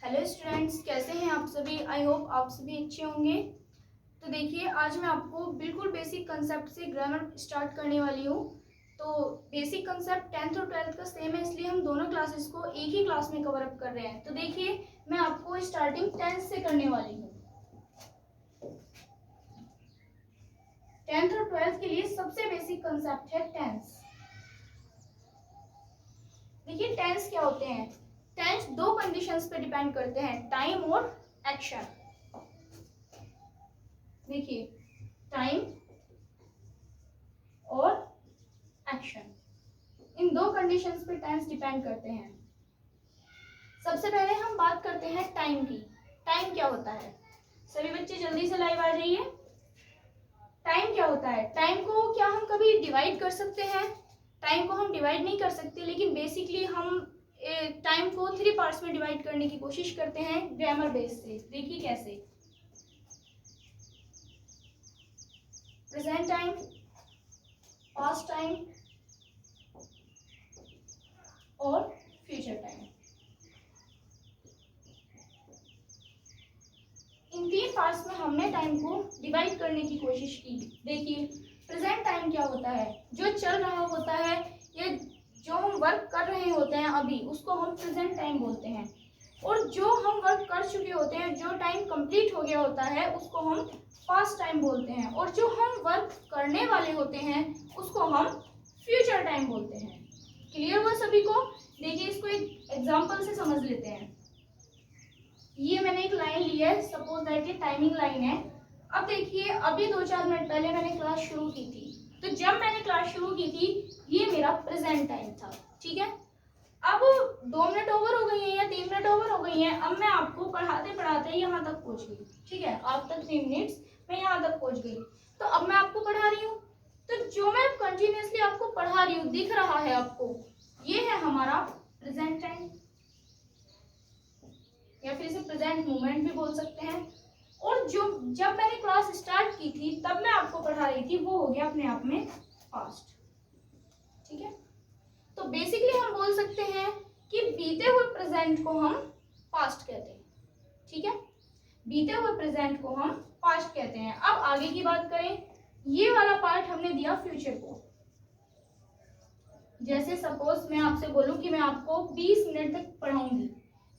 Hello students, कैसे हैं आप सभी। आई होप आप सभी अच्छे होंगे। तो देखिए, आज मैं आपको बिल्कुल बेसिक कंसेप्ट से ग्रामर स्टार्ट करने वाली हूँ। तो बेसिक कंसेप्ट 10th और 12th का सेम है, इसलिए हम दोनों क्लासेस को एक ही क्लास में कवर अप कर रहे हैं। तो देखिए, मैं आपको स्टार्टिंग 10th से करने वाली हूँ। 10th और 12th के लिए सबसे बेसिक कंसेप्ट है टेंस। देखिए, टेंस क्या होते हैं। टेंस दो कंडीशंस पे डिपेंड करते हैं, टाइम और एक्शन। देखिए, टाइम और एक्शन, इन दो कंडीशंस पे टेंस डिपेंड करते हैं। सबसे पहले हम बात करते हैं टाइम की। टाइम क्या होता है, सभी बच्चे जल्दी से लाइव आ जाइए। टाइम क्या होता है, टाइम को क्या हम कभी डिवाइड कर सकते हैं? टाइम को हम डिवाइड नहीं कर सकते, लेकिन बेसिकली हम टाइम को 3 पार्ट्स में डिवाइड करने की कोशिश करते हैं ग्रामर बेस से। देखिए कैसे। प्रेजेंट टाइम, पास्ट टाइम और फ्यूचर टाइम। इन 3 पार्ट्स में हमने टाइम को डिवाइड करने की कोशिश की। देखिए, प्रेजेंट टाइम क्या होता है, जो चल रहा होता है या जो हम वर्क कर रहे होते हैं अभी, उसको हम प्रेजेंट टाइम बोलते हैं। और जो हम वर्क कर चुके होते हैं, जो टाइम कंप्लीट हो गया होता है, उसको हम पास्ट टाइम बोलते हैं। और जो हम वर्क करने वाले होते हैं, उसको हम फ्यूचर टाइम बोलते हैं। क्लियर हुआ सभी को? देखिए, इसको एक एग्जांपल से समझ लेते हैं। ये मैंने एक लाइन ली है, सपोज दैट ये टाइमिंग लाइन है। अब देखिए, अभी 2-4 मिनट पहले मैंने क्लास शुरू की थी। तो जब मैंने क्लास शुरू की थी, ये मेरा प्रेजेंट टाइम था। ठीक है, अब 2 मिनट ओवर हो गई है या 3 मिनट ओवर हो गई है। अब मैं आपको पढ़ाते पढ़ाते यहाँ तक पहुँच गई। ठीक है, आप तक 3 मिनट्स, मैं यहाँ तक पहुँच गई। तो अब मैं आपको पढ़ा रही हूँ, तो जो मैं कंटिन्यूसली आपको पढ़ा रही हूँ, दिख रहा है आपको, ये है हमारा प्रेजेंट टाइम, या फिर इसे प्रेजेंट मोमेंट भी बोल सकते हैं। और जो जब मैंने क्लास स्टार्ट की थी, तब मैं आपको पढ़ा रही थी, वो हो गया अपने आप में पास्ट। ठीक है, तो बेसिकली हम बोल सकते हैं कि बीते हुए प्रेजेंट को हम पास्ट कहते हैं। ठीक है, बीते हुए प्रेजेंट को हम पास्ट कहते हैं। अब आगे की बात करें, ये वाला पार्ट हमने दिया फ्यूचर को। जैसे सपोज मैं आपसे बोलूं कि मैं आपको 20 मिनट तक पढ़ाऊंगी,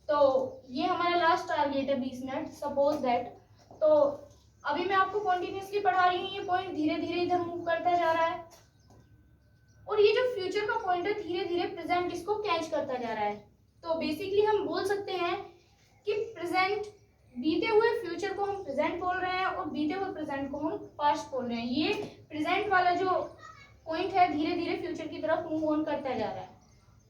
तो ये हमारा लास्ट टारगेट है 20 मिनट, सपोज दैट। तो अभी मैं आपको कंटिन्यूसली पढ़ा रही हूँ, ये पॉइंट धीरे धीरे इधर मूव करता जा रहा है, और ये जो फ्यूचर का पॉइंट है, धीरे धीरे प्रेजेंट इसको कैच करता जा रहा है। तो बेसिकली हम बोल सकते हैं कि प्रेजेंट, बीते हुए फ्यूचर को हम प्रेजेंट बोल रहे हैं, और बीते हुए प्रेजेंट को हम पास्ट बोल रहे हैं। ये प्रेजेंट वाला जो पॉइंट है, धीरे धीरे फ्यूचर की तरफ मूव ऑन करता जा रहा है।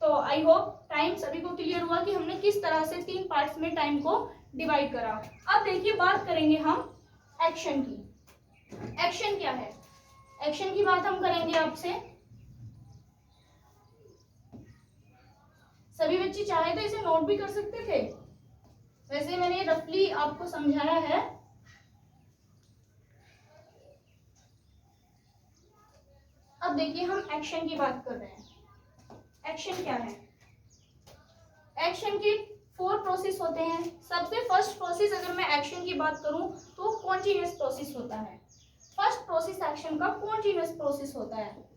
तो आई होप टाइम सभी को क्लियर हुआ कि हमने किस तरह से 3 पार्ट्स में टाइम को डिवाइड करा। अब देखिए, बात करेंगे हम एक्शन की। एक्शन क्या है, एक्शन की बात हम करेंगे आपसे। सभी बच्चे चाहे तो इसे नोट भी कर सकते थे, वैसे मैंने रफली आपको समझाया है। अब देखिए, हम एक्शन की बात कर रहे हैं। एक्शन क्या है, एक्शन के 4 प्रोसेस होते हैं। सबसे फर्स्ट प्रोसेस अगर मैं एक्शन की बात करूं, तो कॉन्टिन्यूअस प्रोसेस होता है। फर्स्ट प्रोसेस एक्शन का कॉन्टिन्यूअस प्रोसेस होता है।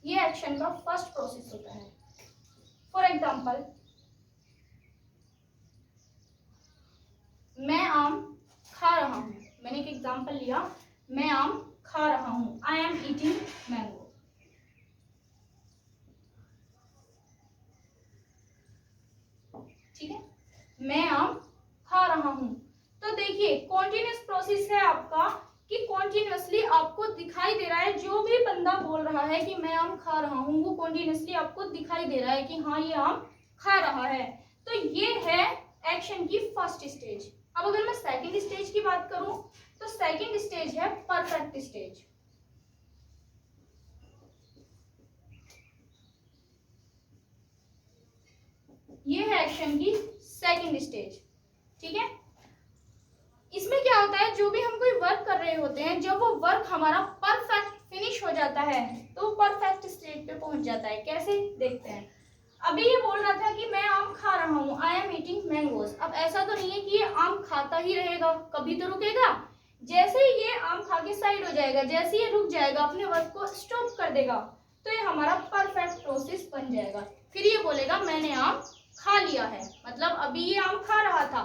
ये एक्शन का फर्स्ट प्रोसेस होता है। फॉर एग्जाम्पल, मैं आम खा रहा हूं। मैंने एक एग्जाम्पल लिया, मैं आम खा रहा हूं, आई एम ईटिंग मैंगो। ठीक है, मैं आम खा रहा हूं। तो देखिए, कॉन्टिन्यूअस प्रोसेस है आपका, कि कॉन्टिन्यूअसली आपको दिखाई दे रहा है, जो भी बंदा बोल रहा है कि मैं आम खा रहा हूं, वो कॉन्टिन्यूअसली आपको दिखाई दे रहा है कि हाँ, ये आम खा रहा है। तो ये है एक्शन की फर्स्ट स्टेज। अब अगर मैं सेकंड स्टेज की बात करूं, तो सेकंड स्टेज है परफेक्ट स्टेज। ये है एक्शन की सेकंड स्टेज। ठीक है, इसमें क्या होता है, जो भी हम कोई वर्क कर रहे होते हैं, जब वो वर्क हमारा परफेक्ट फिनिश हो जाता है, तो परफेक्ट स्टेज पे पहुंच जाता है। कैसे? देखते हैं। अभी ये बोल रहा था कि मैं आम खा रहा हूँ, आई एम ईटिंग मैंगोज। अब ऐसा तो नहीं है कि ये आम खाता ही रहेगा, कभी तो रुकेगा। जैसे ही ये आम खा के साइड हो जाएगा, जैसे ये रुक जाएगा, अपने वर्क को स्टॉप कर देगा, तो ये हमारा परफेक्ट प्रोसेस बन जाएगा। फिर ये बोलेगा मैंने आम खा लिया है, मतलब अभी ये आम खा रहा था,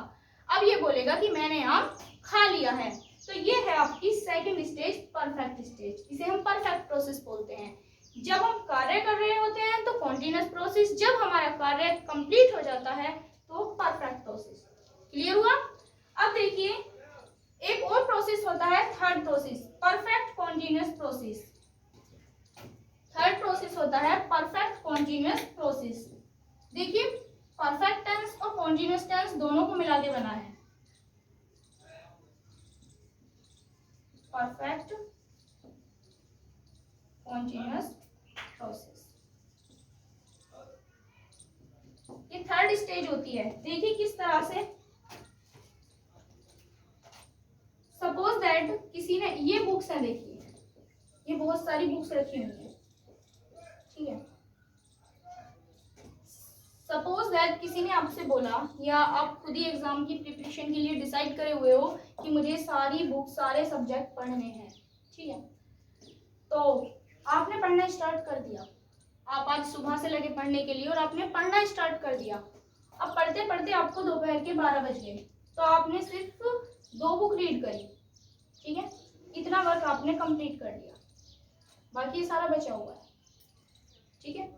अब ये बोलेगा कि मैंने आम खा लिया है। तो ये है आपकी सेकंड स्टेज, परफेक्ट स्टेज। इसे हम परफेक्ट प्रोसेस बोलते हैं। जब हम कार्य कर रहे होते हैं तो कॉन्टिन्यूअस प्रोसेस, जब हमारा कार्य कंप्लीट हो जाता है तो परफेक्ट प्रोसेस। क्लियर हुआ? अब देखिए एक और प्रोसेस होता है, third process, perfect continuous process. Third process होता है परफेक्ट कॉन्टिन्यूअस प्रोसेस। देखिए परफेक्ट टेंस और कॉन्टिन्यूअस टेंस दोनों को मिला के बना है परफेक्ट कॉन्टिन्यूअस प्रोसेस। ये थर्ड स्टेज होती है। देखिए किस तरह से, सपोज दैट किसी ने, ये बुक्स है, देखिए ये बहुत सारी बुक्स रखी हुई है, ठीक है। सपोज दैट किसी ने आपसे बोला, या आप खुद ही एग्जाम की प्रिपरेशन के लिए डिसाइड करे हुए हो कि मुझे सारी बुक, सारे सब्जेक्ट पढ़ने हैं, ठीक है। तो आपने पढ़ना स्टार्ट कर दिया, आप आज सुबह से लगे पढ़ने के लिए और आपने पढ़ना स्टार्ट कर दिया। अब पढ़ते पढ़ते आपको दोपहर के 12 बज गए, तो आपने सिर्फ 2 बुक रीड करी, ठीक है। इतना वर्क आपने कंप्लीट कर लिया, बाकी सारा बचा हुआ है, ठीक है।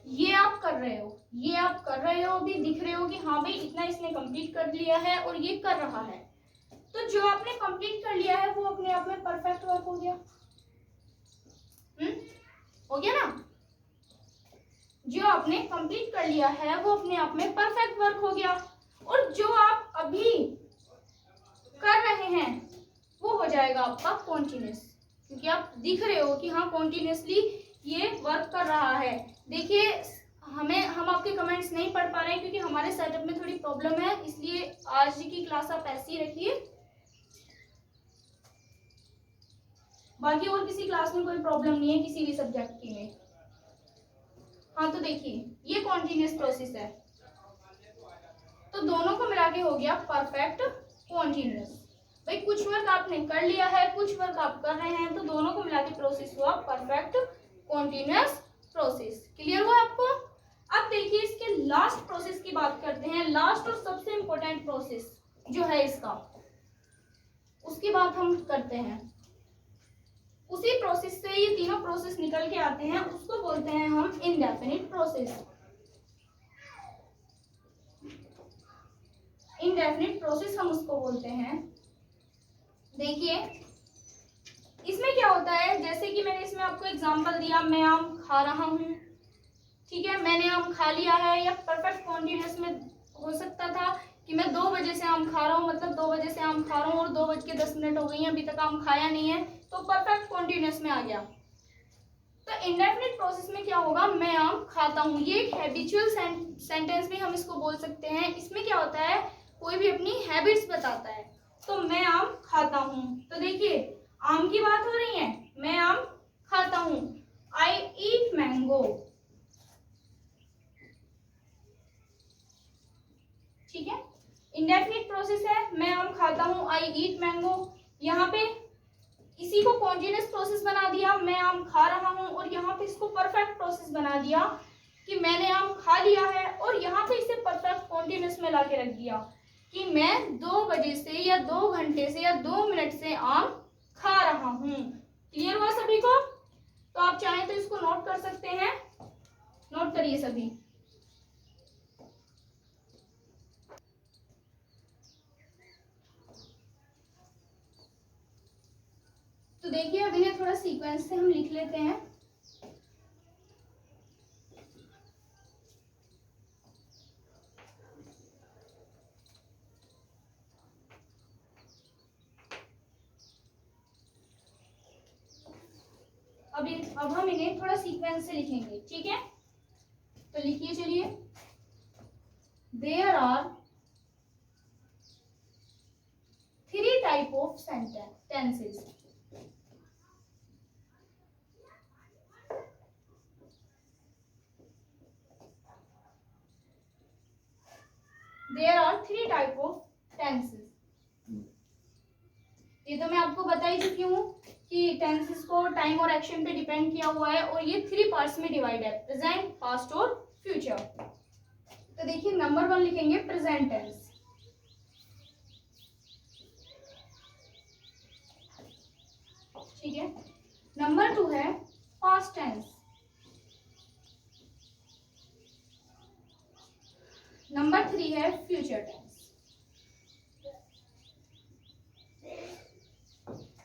ये आप कर रहे हो, ये आप कर रहे हो, अभी दिख रहे हो कि हाँ भाई इतना इसने कंप्लीट कर लिया है और ये कर रहा है। तो जो आपने कंप्लीट कर लिया है वो अपने आप में परफेक्ट वर्क हो गया। हो गया ना? जो आपने कंप्लीट कर लिया है वो अपने आप में परफेक्ट वर्क हो गया। और जो आप अभी कर रहे हैं वो हो जाएगा आपका कॉन्टिन्यूस, क्योंकि आप दिख रहे हो कि हाँ कॉन्टिन्यूसली ये वर्क कर रहा है। देखिए हम आपके कमेंट्स नहीं पढ़ पा रहे हैं क्योंकि हमारे सेटअप में थोड़ी प्रॉब्लम है, इसलिए आज की क्लास आप ऐसी ही रखिए। बाकी और किसी क्लास में कोई प्रॉब्लम नहीं है किसी भी सब्जेक्ट की में। हाँ तो देखिए ये कॉन्टिन्यूस प्रोसेस है, तो दोनों को मिला के हो गया परफेक्ट कॉन्टिन्यूस। भाई कुछ वर्क आपने कर लिया है, कुछ वर्क आप कर रहे हैं, तो दोनों को मिला के प्रोसेस हुआ परफेक्ट कॉन्टिन्यूस प्रोसेस। क्लियर हुआ आपको? अब देखिए इसके लास्ट प्रोसेस की बात करते हैं। लास्ट और सबसे इंपॉर्टेंट प्रोसेस जो है इसका, उसकी बात हम करते हैं। उसी प्रोसेस से ये तीनों प्रोसेस निकल के आते हैं, उसको बोलते हैं हम इंडेफिनिट प्रोसेस। इंडेफिनिट प्रोसेस हम उसको बोलते हैं। देखिए इसमें क्या होता है, जैसे कि मैंने इसमें आपको एग्जांपल दिया, मैं आम खा रहा हूँ, ठीक है, मैंने आम खा लिया है। या परफेक्ट कॉन्टिन्यूअस में हो सकता था कि मैं 2 बजे से आम खा रहा हूँ, मतलब 2 बजे से आम खा रहा हूँ और 2:10 हो गई हैं, अभी तक आम खाया नहीं है, तो परफेक्ट कॉन्टिन्यूअस में आ गया। तो इंडेफिनिट प्रोसेस में क्या होगा, मैं आम खाता हूँ। ये एक हैबिचुअल सेंटेंस भी हम इसको बोल सकते हैं। इसमें क्या होता है, कोई भी अपनी हैबिट्स बताता है। तो मैं आम खाता हूँ, तो देखिए आम की बात हो रही है, मैं आम खाता हूँ, आई ईट मैंगो, ठीक है। इंडेफिनिट प्रोसेस है, मैं आम खाता हूँ, आई ईट मैंगो। यहाँ पे इसी को कॉन्टिन्यूअस प्रोसेस बना दिया, मैं आम खा रहा हूँ, और यहाँ पे इसको परफेक्ट प्रोसेस बना दिया कि मैंने आम खा लिया है, और यहाँ पे इसे परफेक्ट कॉन्टिन्यूअस में ला के रख दिया कि मैं 2 बजे से या 2 घंटे से या 2 मिनट से आम खा रहा हूँ। क्लियर हुआ सभी को? तो आप चाहें तो इसको नोट कर सकते हैं, नोट करिए सभी। तो देखिए अब इन्हें थोड़ा सीक्वेंस से हम लिख लेते हैं। अब हम इन्हें थोड़ा सीक्वेंस से लिखेंगे, ठीक है। तो लिखिए चलिए, there are 3 type of tenses. There are 3 type of tenses. ये तो मैं आपको बता ही चुकी हूँ कि टेंसेस को टाइम और एक्शन पे डिपेंड किया हुआ है और ये 3 पार्ट्स में डिवाइड है, प्रेजेंट, पास्ट और फ्यूचर। तो देखिए नंबर 1 लिखेंगे प्रेजेंट टेंस, ठीक है। नंबर 2 है पास्ट टेंस, नंबर 3 है फ्यूचर टेंस।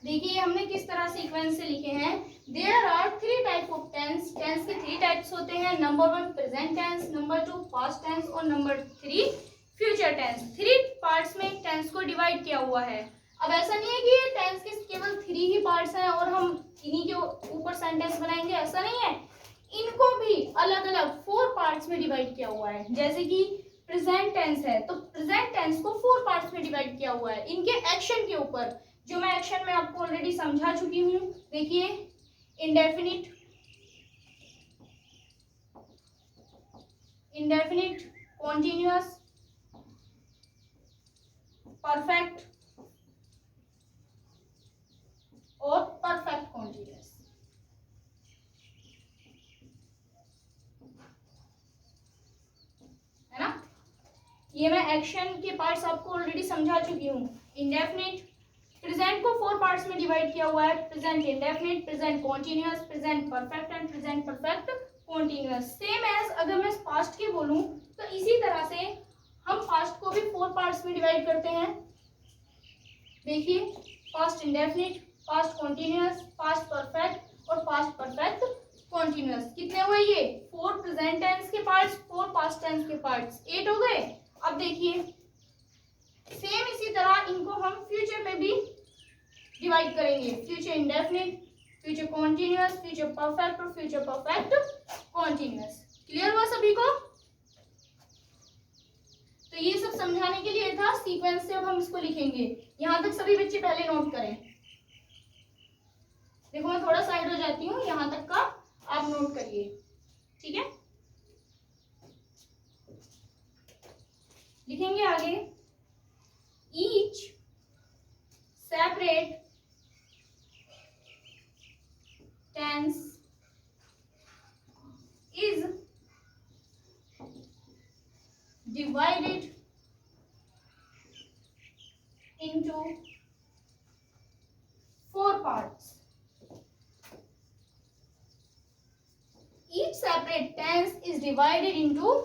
देखिए हमने किस तरह सीक्वेंस से लिखे हैं। There are 3 type of tense, tense के 3 टाइप्स होते हैं, number 1 present tense, number 2 past tense और नंबर 3 फ्यूचर टेंस। 3 पार्ट्स में टेंस को डिवाइड किया हुआ है। अब ऐसा नहीं है कि ये टेंस के केवल 3 ही पार्ट्स हैं और हम इन्हीं के ऊपर सेंटेंस बनाएंगे, ऐसा नहीं है। इनको भी अलग अलग 4 पार्ट्स में डिवाइड किया हुआ है। जैसे कि प्रेजेंट टेंस है तो प्रेजेंट टेंस को 4 पार्ट्स में डिवाइड किया हुआ है इनके एक्शन के ऊपर, जो मैं एक्शन में आपको ऑलरेडी समझा चुकी हूँ। देखिए इंडेफिनिट, इंडेफिनिट, कॉन्टिन्यूअस, परफेक्ट और परफेक्ट कॉन्टिन्यूअस, है ना। ये मैं एक्शन के पार्ट्स आपको ऑलरेडी समझा चुकी हूँ। इंडेफिनिट, प्रेजेंट को 4 पार्ट्स में डिवाइड किया हुआ है, present indefinite, present continuous, present perfect and present perfect continuous. Same as अगर मैं पास्ट की बोलूं तो इसी तरह से हम पास्ट को भी 4 पार्ट्स में डिवाइड करते हैं। देखिए past indefinite, past continuous, past perfect और पास्ट परफेक्ट कॉन्टिन्यूअस। कितने हुए ये? 4 प्रेजेंट टेंस के पार्ट्स, 4 पास्ट टेंस के पार्ट्स, 8 हो गए। अब देखिए सेम इसी तरह इनको हम फ्यूचर में भी डिवाइड करेंगे, future indefinite, future continuous, future perfect और फ्यूचर परफेक्ट कॉन्टिन्यूअस। क्लियर हुआ सभी को? तो ये सब समझाने के लिए था सीक्वेंस से। अब हम इसको लिखेंगे। यहां तक सभी बच्चे पहले नोट करें। देखो मैं थोड़ा साइड हो जाती हूँ, यहां तक का आप नोट करिए, ठीक है। लिखेंगे आगे, each separate tense is divided into 4 parts. Each separate tense is divided into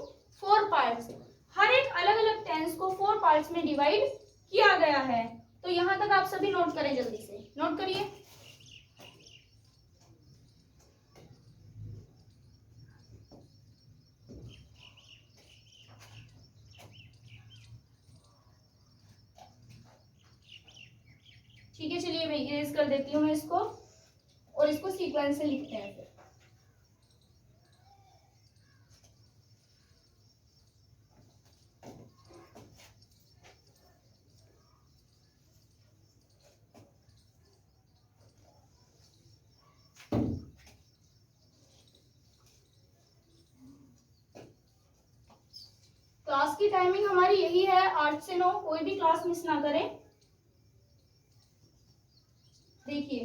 4 parts. हर एक अलग अलग टेंस को 4 पार्ट्स में डिवाइड किया गया है। तो यहां तक आप सभी नोट करें, जल्दी से नोट करिए। ठीक है, चलिए मैं इरेज कर देती हूँ मैं इसको, और इसको सीक्वेंस से लिखते हैं फिर। क्लास की टाइमिंग हमारी यही है 8 से 9, कोई भी क्लास मिस ना करें। देखिए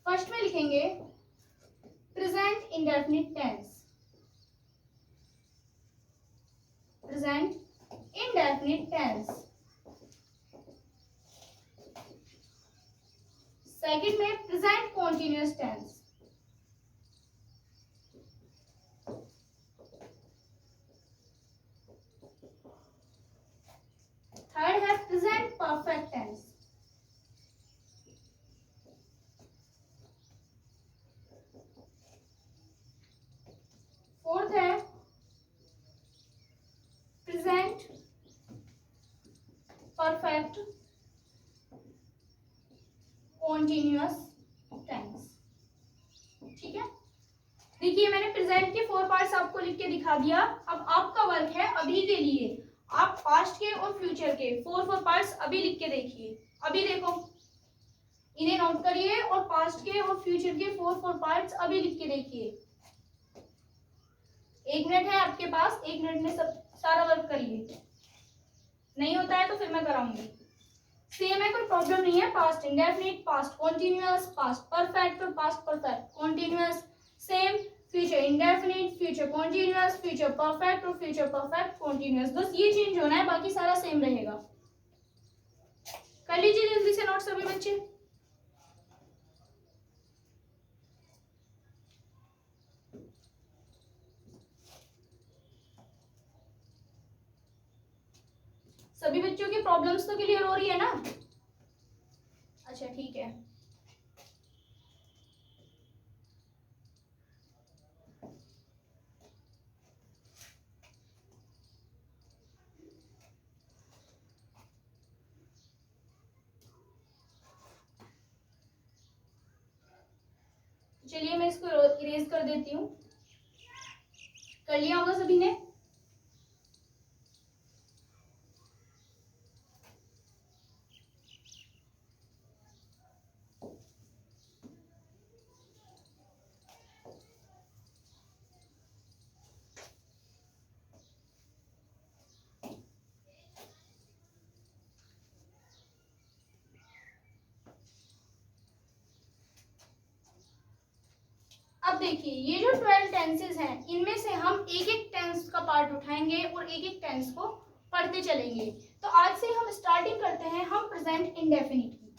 फर्स्ट में लिखेंगे present indefinite tense, present indefinite tense. Second में प्रेजेंट कॉन्टिन्यूअस टेंस, थर्ड है प्रेजेंट परफेक्ट टेंस, फोर्थ है प्रेजेंट परफेक्ट कॉन्टिन्यूअस टेंस। ठीक है, देखिए मैंने प्रेजेंट के 4 पार्ट्स आपको लिख के दिखा दिया। अब आपका वर्क है अभी के लिए, आप पास्ट के और फ्यूचर के 4 पार्ट्स अभी लिख के देखिए। अभी देखो, इन्हें नोट करिए और पास्ट के और फ्यूचर के 4 पार्ट्स अभी लिख के देखिए। 1 मिनट है आपके पास, 1 मिनट में सब सारा वर्क करिए। नहीं होता है तो फिर मैं कराऊंगी। सेम है, कोई प्रॉब्लम नहीं है। Past indefinite, past continuous, past perfect और past perfect continuous same. Future indefinite, future continuous, future perfect और फ्यूचर परफेक्ट कॉन्टिन्यूअस, बस ये चेंज होना है, बाकी सारा सेम रहेगा। कर लीजिए जल्दी से नोट सभी बच्चे। सभी बच्चों की प्रॉब्लम्स तो क्लियर हो रही है ना? अच्छा ठीक है। चलिए मैं इसको इरेज कर देती हूँ। कर लिया होगा सभी ने? अब देखिए ये जो 12 टेंसेस हैं, इनमें से हम एक एक टेंस का पार्ट उठाएंगे और एक एक टेंस को पढ़ते चलेंगे। तो आज से हम स्टार्टिंग करते हैं हम प्रेजेंट इंडेफिनिट की।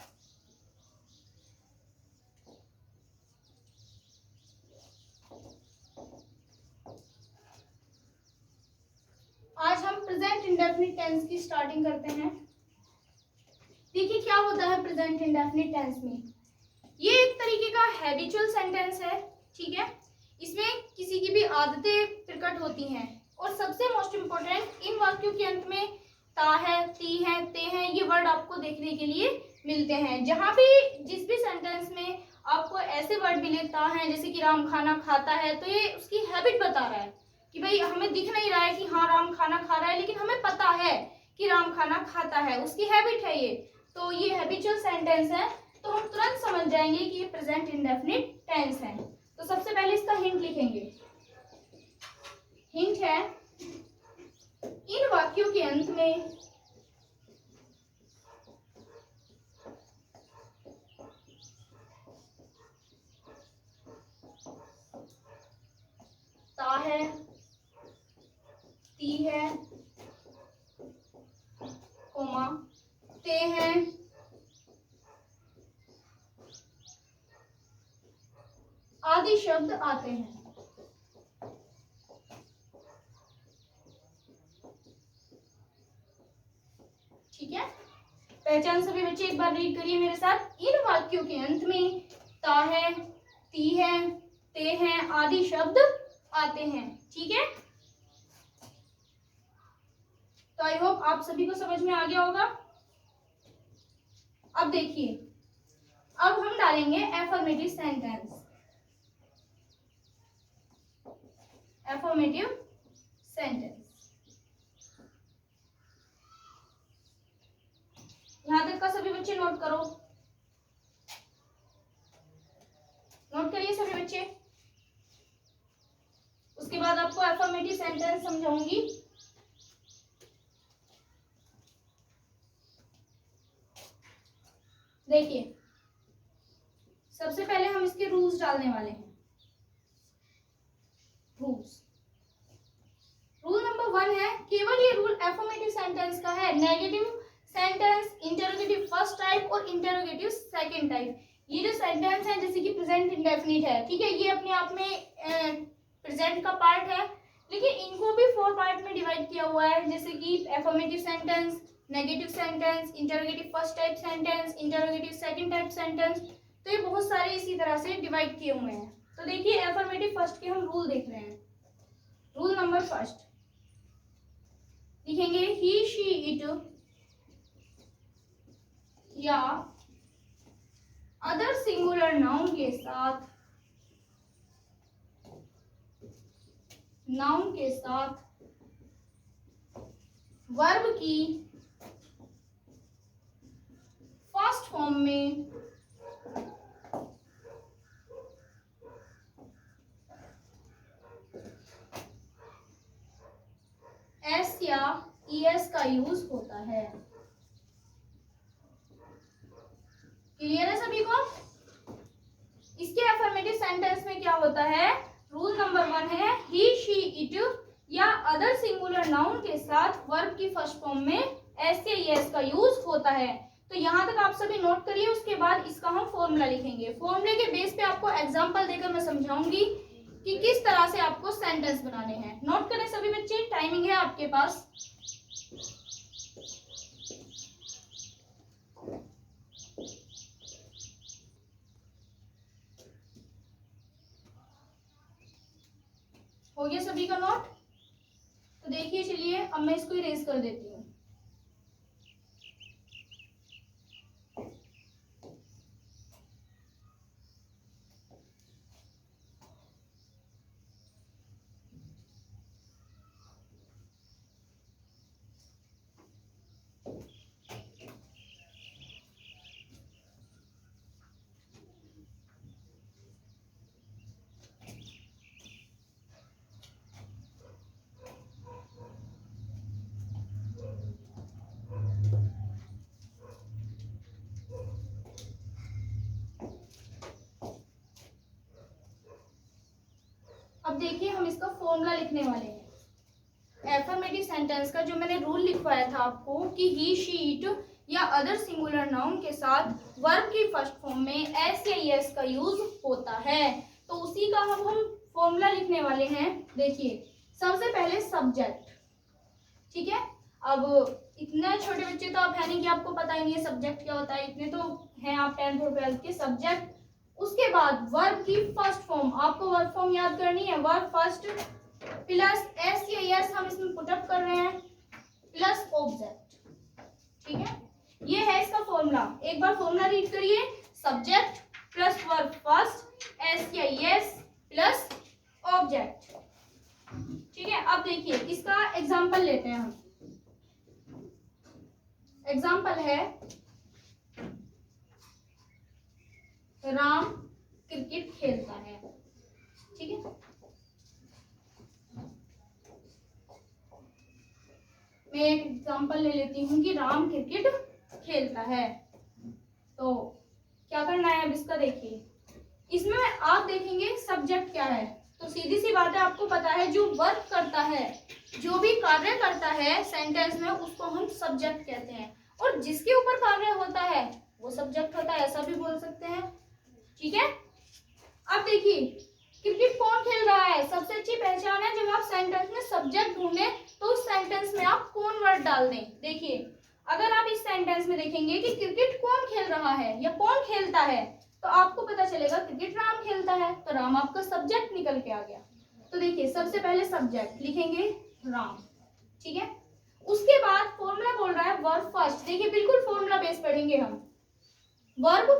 आज हम प्रेजेंट इंडेफिनिट टेंस की स्टार्टिंग करते हैं। देखिए क्या होता है प्रेजेंट इंडेफिनिट टेंस में। ये एक तरीके का हैबिचुअल सेंटेंस है, ठीक है। इसमें किसी की भी आदतें प्रकट होती हैं और सबसे मोस्ट इम्पोर्टेंट इन वाक्यों के अंत में ता है, ती है, ते हैं, ये वर्ड आपको देखने के लिए मिलते हैं। जहां भी जिस भी सेंटेंस में आपको ऐसे वर्ड मिले ता है, जैसे कि राम खाना खाता है, तो ये उसकी हैबिट बता रहा है कि भाई हमें दिख नहीं रहा है कि हाँ राम खाना खा रहा है, लेकिन हमें पता है कि राम खाना खाता है, उसकी हैबिट है ये। तो ये हैबिचुअल सेंटेंस है, तो हम तुरंत समझ जाएंगे कि ये प्रेजेंट इंडेफिनिट टेंस है। तो सबसे पहले इसका हिंट लिखेंगे। हिंट है इन वाक्यों के अंत में ता है, ती है, कोमा, ते हैं, आदि शब्द आते हैं। ठीक है, पहचान सभी बच्चे एक बार रीड करिए मेरे साथ। इन वाक्यों के अंत में ता है, ती है, ते हैं, आदि शब्द आते हैं। ठीक है, तो आई होप आप सभी को समझ में आ गया होगा। अब देखिए, अब हम डालेंगे एफर्मेटिव सेंटेंस। एफर्मेटिव सेंटेंस, यहां तक का सभी बच्चे नोट करो। नोट करिए सभी बच्चे। उसके बाद आपको एफर्मेटिव सेंटेंस समझाऊंगी। देखिए, सबसे पहले हम इसके रूल्स डालने वाले हैं। रूल्स, रूल नंबर 1 है, केवल ये रूल एफर्मेटिव सेंटेंस का है। Negative sentence, interrogative first type और इंटरोगेटिव सेकंड टाइप, ये जो सेंटेंस है जैसे कि प्रेजेंट इंडेफिनिट है, ठीक है, ये अपने आप में प्रेजेंट का पार्ट है, लेकिन इनको भी 4 पार्ट में डिवाइड किया हुआ है, जैसे कि affirmative sentence, negative sentence, interrogative first type sentence, interrogative second type sentence. तो ये बहुत सारे इसी तरह से डिवाइड किए हुए हैं। तो देखिए एफर्मेटिव फर्स्ट के हम रूल देख रहे हैं। रूल नंबर फर्स्ट लिखेंगे, ही शी इट या अदर सिंगुलर नाउन के साथ, नाउन के साथ वर्ब की फर्स्ट फॉर्म में एस या ईएस का यूज होता है। क्लियर है सभी को? इसके अफर्मेटिव सेंटेंस में क्या होता है? रूल नंबर 1 है ही शी इट या अदर सिंगुलर नाउन के साथ वर्ब की फर्स्ट फॉर्म में एस या एस का यूज होता है। तो यहाँ तक आप सभी नोट करिए, उसके बाद इसका हम फॉर्मूला लिखेंगे। फॉर्मूले के बेस पे आपको एग्जांपल देकर मैं समझाऊंगी कि किस तरह से आपको सेंटेंस बनाने हैं। नोट करें सभी बच्चे, टाइमिंग है आपके पास। हो गया सभी का नोट? तो देखिए, चलिए अब मैं इसको इरेज कर देती हूँ। अब देखिए, हम इसका फॉर्मूला लिखने वाले हैं। एफर्मेटिव सेंटेंस का जो मैंने रूल लिखवाया था आपको कि ही शी इट या अदर सिंगुलर नाउन के साथ वर्ब की फर्स्ट फॉर्म में एस या एस का यूज होता है, तो उसी का हम फॉर्मूला लिखने वाले हैं। देखिए, सबसे पहले सब्जेक्ट, ठीक है। अब इतने छोटे बच्चे तो आप है नहीं कि आपको पता ही नहीं है सब्जेक्ट क्या होता है, इतने तो हैं आप 10th और 12th के। सब्जेक्ट, उसके बाद वर्ब की फर्स्ट फॉर्म, आपको वर्ब फॉर्म याद करनी है। वर्ब फर्स्ट प्लस एस या एस हम इसमें पुटअप कर रहे हैं प्लस ऑब्जेक्ट, ठीक है। ये है इसका फॉर्मूला। एक बार फॉर्मूला रीड करिए, subject plus verb first S या एस प्लस ऑब्जेक्ट, ठीक है। अब देखिए, इसका एग्जांपल लेते हैं हम। एग्जांपल है राम क्रिकेट खेलता है, ठीक है। मैं एक एग्जांपल ले लेती हूँ कि राम क्रिकेट खेलता है। तो क्या करना है अब इसका? देखिए, इसमें आप देखेंगे सब्जेक्ट क्या है, तो सीधी सी बात है, आपको पता है जो वर्क करता है, जो भी कार्य करता है सेंटेंस में, उसको हम सब्जेक्ट कहते हैं। और जिसके ऊपर कार्य होता है वो सब्जेक्ट होता है, ऐसा भी बोल सकते हैं, ठीक है। अब देखिए, क्रिकेट कौन खेल रहा है? सबसे अच्छी पहचान है जब आप सेंटेंस में सब्जेक्ट ढूंढें तो उस सेंटेंस में आप कौन वर्ड डाल दें। देखिए, अगर आप इस सेंटेंस में देखेंगे कि क्रिकेट कौन खेल रहा है या कौन खेलता है, तो आपको पता चलेगा क्रिकेट राम खेलता है, तो राम आपका सब्जेक्ट निकल के आ गया। तो देखिए, सबसे पहले सब्जेक्ट लिखेंगे राम, ठीक है। उसके बाद फॉर्मूला बोल रहा है वर्ब फर्स्ट। देखिए, बिल्कुल फॉर्मूला बेस पढ़ेंगे हम। वर्ब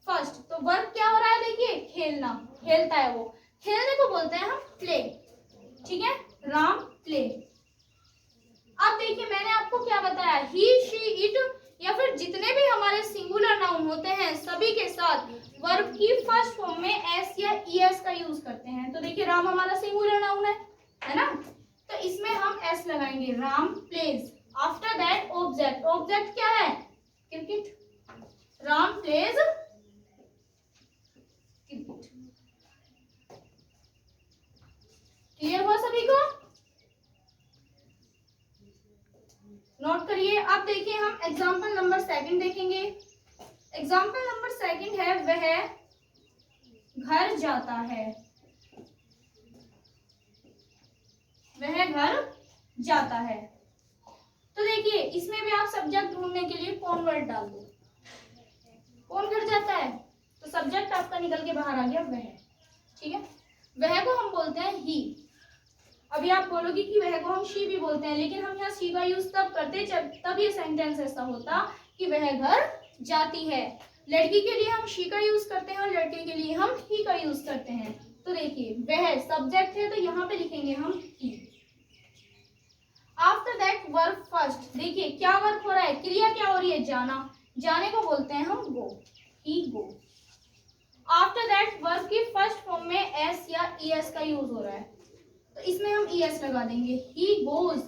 फर्स्ट, तो वर्ब क्या हो रहा है? देखिए, खेलना, खेलता है वो, खेलने को बोलते हैं हम प्ले, ठीक है। राम प्ले। अब देखिए, मैंने आपको क्या बताया, ही शी इट या फिर जितने भी हमारे सिंगुलर नाउन होते हैं सभी के साथ वर्ब की फर्स्ट फॉर्म में एस या ईएस का यूज करते हैं। तो देखिए, राम हमारा सिंगुलर नाउन है ना, तो इसमें हम एस लगाएंगे, Ram plays. After that object, object क्या है? Cricket, Ram plays cricket. Clear हुआ सभी को? नोट करिए। अब देखिए, हम एग्जांपल नंबर 2 देखेंगे। एग्जांपल नंबर 2 है वह घर जाता है, वह घर जाता है। तो देखिए, इसमें भी आप सब्जेक्ट ढूंढने के लिए कौन वर्ड डाल दो। कौन घर जाता है, तो सब्जेक्ट आपका निकल के बाहर आ गया वह, ठीक है। वह को हम बोलते हैं ही। अभी आप बोलोगे कि वह को हम शी भी बोलते हैं, लेकिन हम यहाँ शी का यूज तब करते तब ये सेंटेंस ऐसा होता कि वह घर जाती है। लड़की के लिए हम शी का यूज करते हैं और लड़के के लिए हम ही का यूज करते हैं। तो देखिए, वह सब्जेक्ट है, तो यहाँ पे लिखेंगे हम ही। आफ्टर दैट वर्ब फर्स्ट, देखिए क्या वर्क हो रहा है, क्रिया क्या हो रही है? जाना, जाने को बोलते हैं हम गो, ही गो। आफ्टर दैट वर्ब की फर्स्ट फॉर्म में एस या ईएस का यूज हो रहा है, तो इसमें हम ईएस लगा देंगे, ही गोज।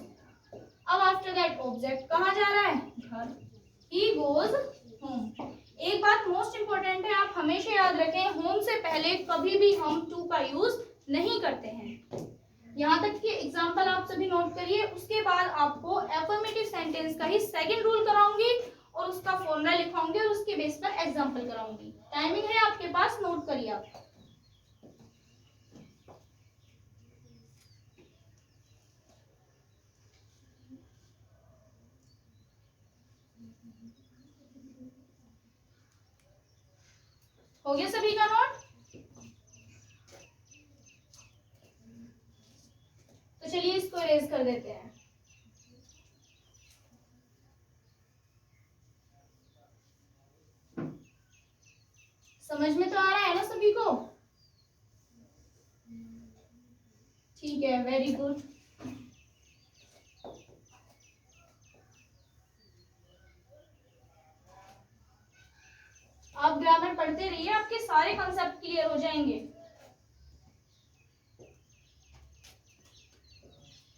अब आफ्टर दैट ऑब्जेक्ट कहाँ जा रहा है? घर। He goes home. एक बात मोस्ट इंपॉर्टेंट है, आप हमेशा याद रखें, होम से पहले कभी भी हम टू का यूज नहीं करते हैं। यहाँ तक कि एग्जाम्पल आप सभी नोट करिए, उसके बाद आपको एफर्मेटिव सेंटेंस का ही सेकंड रूल कराऊंगी और उसका फॉर्मूला लिखवाऊंगी और उसके बेस पर एग्जाम्पल कराऊंगी। टाइमिंग है आपके पास, नोट करिए आप। हो गया सभी का नोट? तो चलिए इसको इरेज कर देते हैं। समझ में तो आ रहा है ना सभी को? ठीक है, वेरी गुड। आप ग्रामर पढ़ते रहिए, आपके सारे कॉन्सेप्ट क्लियर हो जाएंगे।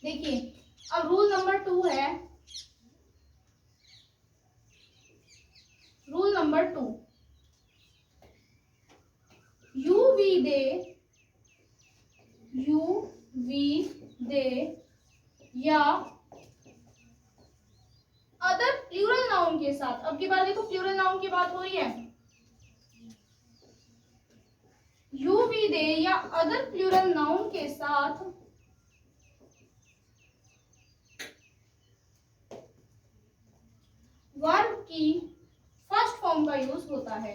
देखिए अब रूल नंबर 2 है, रूल नंबर 2, यू वी दे या अदर प्लूरल नाउन के साथ, अब की बात देखो प्लूरल नाउन की बात हो रही है, यू वी दे या अदर प्लूरल नाउन के साथ वर्ब की फर्स्ट फॉर्म का यूज होता है।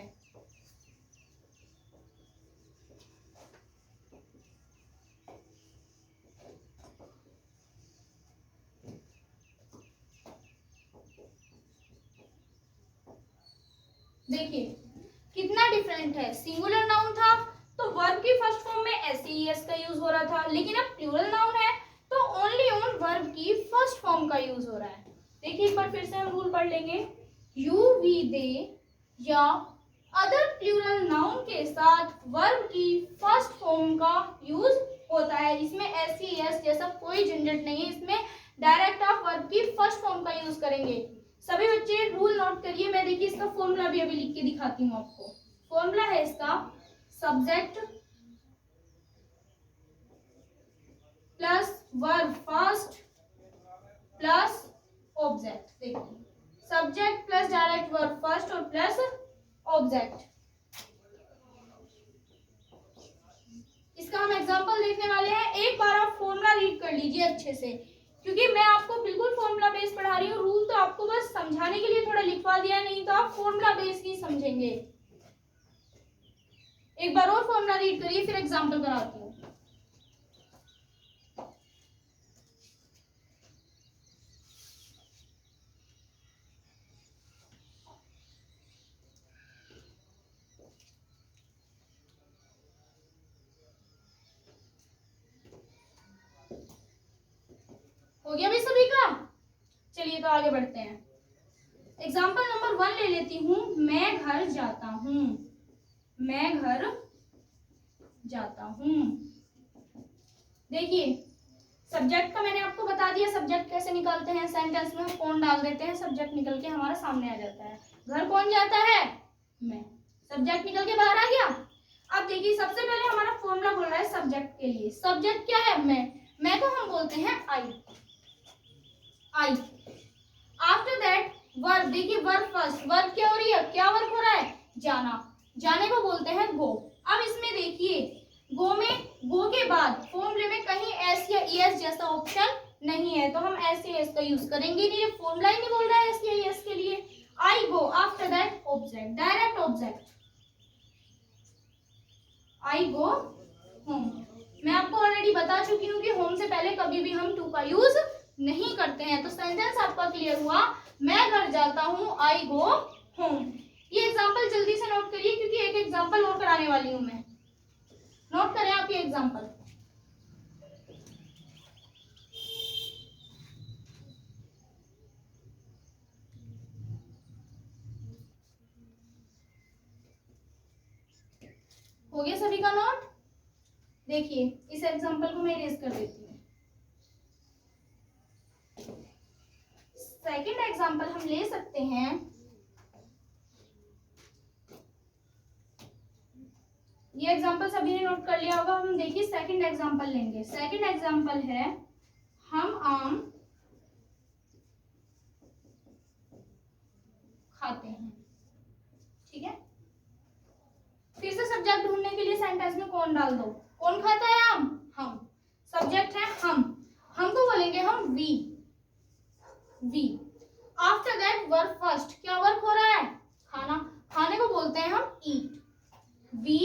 देखिए कितना डिफरेंट है, सिंगुलर नाउन था तो वर्ब की फर्स्ट फॉर्म में एस का यूज हो रहा था, लेकिन अब प्लूरल नाउन है तो ओनली ऑन वर्ब की फर्स्ट फॉर्म का यूज हो रहा है। देखिए एक बार फिर से हम रूल पढ़ लेंगे, यू वी दे या अदर प्लूरल नाउन के साथ वर्ब की फर्स्ट फॉर्म का यूज होता है। इसमें एस जैसा कोई झंझट नहीं है, इसमें डायरेक्ट आप वर्ब की फर्स्ट फॉर्म का यूज करेंगे। सभी बच्चे रूल नोट करिए, मैं देखिए इसका फॉर्मूला भी अभी लिख के दिखाती हूँ आपको। फॉर्मूला है इसका subject plus verb first plus object. देखिए subject plus direct verb first और प्लस ऑब्जेक्ट। इसका हम एग्जांपल देखने वाले हैं। एक बार आप फॉर्मूला रीड कर लीजिए अच्छे से, क्योंकि मैं आपको बिल्कुल फॉर्मूला बेस पढ़ा रही हूँ। रूल तो आपको बस समझाने के लिए थोड़ा लिखवा दिया, नहीं तो आप फॉर्मूला बेस ही समझेंगे। एक बार और फॉर्मूला रीड करिए, फिर एग्जांपल कराती हूँ। हो गया भाई सभी का? चलिए तो आगे बढ़ते हैं। एग्जाम्पल नंबर 1 ले लेती हूँ, मैं घर जाता हूँ। मैं घर जाता हूँ। देखिए सब्जेक्ट का मैंने आपको बता दिया, सब्जेक्ट कैसे निकालते हैं, सेंटेंस में हम कौन डाल देते हैं, सब्जेक्ट निकल के हमारा सामने आ जाता है। घर कौन जाता है? मैं। सब्जेक्ट निकल के बाहर आ गया। अब देखिए सबसे पहले हमारा फॉर्मूला बोल रहा है सब्जेक्ट के लिए। सब्जेक्ट क्या है? मैं को हम बोलते हैं आई। After that verb. देखिए वर्ब फर्स्ट, वर्ब क्या हो रही है, क्या वर्ब हो रहा है? जाना। जाने को बोलते हैं गो। अब इसमें देखिए गो में, गो के बाद फॉर्मूले में कहीं एस या ईएस जैसा ऑप्शन नहीं है, तो हम एस या एस का यूज करेंगे नहीं, फॉर्मूला ही नहीं बोल रहा है एस या ईएस के लिए। I go, after that object, direct object, I go home. मैं आपको ऑलरेडी बता चुकी हूँ कि होम से पहले कभी भी हम टू का यूज नहीं करते हैं। तो सेंटेंस आपका क्लियर हुआ, मैं घर जाता हूँ, आई गो होम। ये एग्जांपल जल्दी से नोट करिए, क्योंकि एक एग्जांपल और कराने वाली हूँ मैं। नोट करें आप ये एग्जांपल। हो गया सभी का नोट? देखिए इस एग्जांपल को मैं इरेज कर देती हूँ। सेकंड एग्जांपल हम ले सकते हैं, ये एग्जांपल सभी ने नोट कर लिया होगा। हम देखिए सेकंड एग्जांपल लेंगे। सेकंड एग्जांपल है हम आम खाते हैं, ठीक है। फिर से सब्जेक्ट ढूंढने के लिए सेंटेंस में कौन डाल दो, कौन खाता है आम, हम। सब्जेक्ट है हम को बोलेंगे हम we. After that work first, क्या वर्क हो रहा है, खाना, खाने को बोलते हैं हम eat, we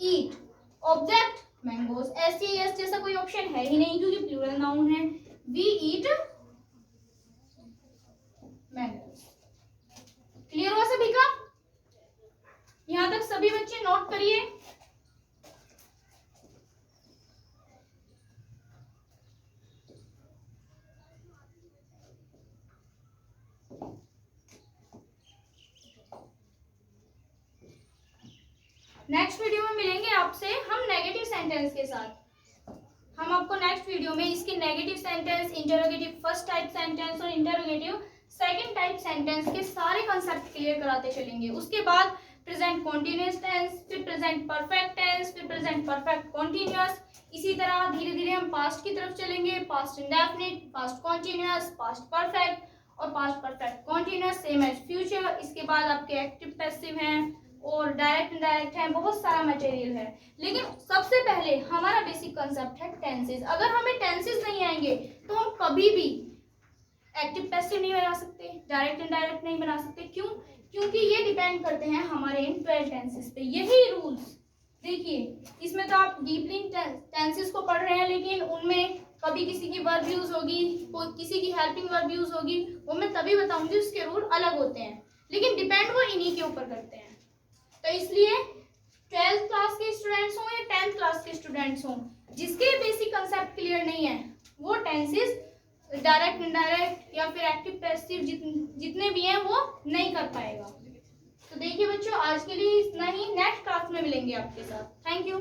eat. Object mangoes, S जैसा कोई ऑप्शन है ही नहीं क्योंकि प्लूरल नाउन है। We eat mangoes. क्लियर हुआ सभी का? यहां तक सभी बच्चे नोट करिए। नेक्स्ट वीडियो में मिलेंगे आपसे हम नेगेटिव सेंटेंस के साथ। हम आपको नेक्स्ट वीडियो में इसके negative sentence, interrogative first type sentence और इंटरोगेटिव सेकंड टाइप सेंटेंस के सारे कंसेप्ट क्लियर कराते चलेंगे। उसके बाद प्रेजेंट कॉन्टिन्यूअस टेंस, फिर प्रेजेंट परफेक्ट टेंस, फिर प्रेजेंट परफेक्ट कॉन्टिन्यूअस। इसी तरह धीरे धीरे हम पास्ट की तरफ चलेंगे, past indefinite, past continuous, past perfect और past perfect continuous, same as future. इसके बाद आपके एक्टिव पैसिव हैं और डायरेक्ट इनडायरेक्ट है, बहुत सारा मटेरियल है। लेकिन सबसे पहले हमारा बेसिक कंसेप्ट है टेंसेस। अगर हमें टेंसेस नहीं आएंगे तो हम कभी भी एक्टिव पैसिव नहीं बना सकते, डायरेक्ट इनडायरेक्ट नहीं बना सकते। क्यों? क्योंकि ये डिपेंड करते हैं हमारे इन 12 टेंसेस पे। यही रूल्स देखिए, इसमें तो आप डीपली टेंसेस को पढ़ रहे हैं, लेकिन उनमें कभी किसी की वर्ब यूज होगी, किसी की हेल्पिंग वर्ब यूज होगी, वो मैं तभी बताऊंगी, उसके रूल अलग होते हैं, लेकिन डिपेंड वो इन्हीं के ऊपर करते हैं। तो इसलिए 12th क्लास के स्टूडेंट्स हों या 10th क्लास के स्टूडेंट्स हों, जिसके बेसिक कंसेप्ट क्लियर नहीं है वो टेंसेस, डायरेक्ट इनडायरेक्ट या फिर एक्टिव पैसिव जितने भी हैं वो नहीं कर पाएगा। तो देखिए बच्चों, आज के लिए इतना ही। नेक्स्ट क्लास में मिलेंगे आपके साथ। Thank you.